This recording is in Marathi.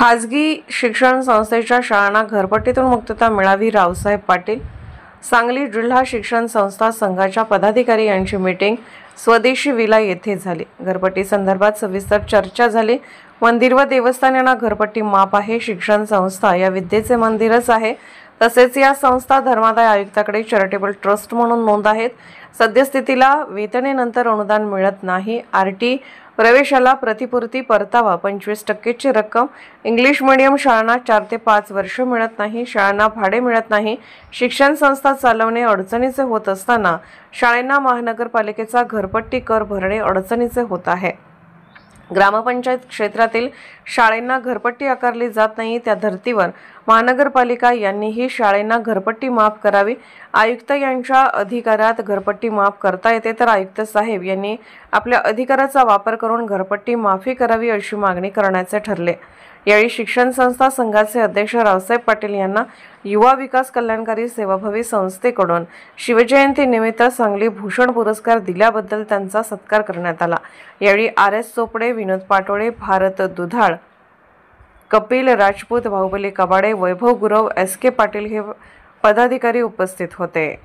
खाजगी शिक्षण संस्थेच्या शाळांना घरपट्टीतून मुक्तता मिळावी. रावसाहेब पाटील. सांगली जिल्हा शिक्षण संस्था संघाच्या पदाधिकारी यांची मीटिंग स्वदेशी विला येथे झाली. घरपट्टी संदर्भात सविस्तर चर्चा झाली. मंदिर व देवस्थान यांना घरपट्टी माफ आहे. शिक्षण संस्था या विद्येचे मंदिरच आहे. तसेच या संस्था धर्मादाय आयुक्ताकडे चॅरिटेबल ट्रस्ट म्हणून नोंद आहेत. सद्यस्थितीला वेतनेनंतर अनुदान मिळत नाही. आरटी प्रवेशाला प्रतिपूर्ती परतावा 25% रक्कम. इंग्लिश मीडियम शाळांना 4 ते 5 वर्ष मिळत नाही. शाळांना भाडे मिळत नाही. शिक्षण संस्था चालवणे अडचणीचे होत असताना शाळांना महानगरपालिकेचा घरपट्टी कर भरणे अडचणीचे होत आहे. ग्रामपंचायत क्षेत्रातील शाळांना घरपट्टी आकारली जात नाही. त्या धर्तीवर महानगरपालिका यांनीही शाळांना घरपट्टी माफ करावी. आयुक्त यांच्या अधिकारात घरपट्टी माफ करता येते, तर आयुक्त साहेब यांनी आपल्या अधिकाराचा वापर करून घरपट्टी माफी करावी अशी मागणी करण्याचे ठरले. यावेळी शिक्षण संस्था संघाचे अध्यक्ष रावसाहेब पाटील यांना युवा विकास कल्याणकारी सेवाभावी संस्थेकडून शिवजयंती निमित्त सांगली भूषण पुरस्कार दिल्याबद्दल त्यांचा सत्कार करण्यात आला. यावेळी RS चोपडे, विनोद पाटोळे, भारत दुधाळ, कपिल राजपूत, बाहुबली कबाडे, वैभव गुरव, SK पाटील हे पदाधिकारी उपस्थित होते.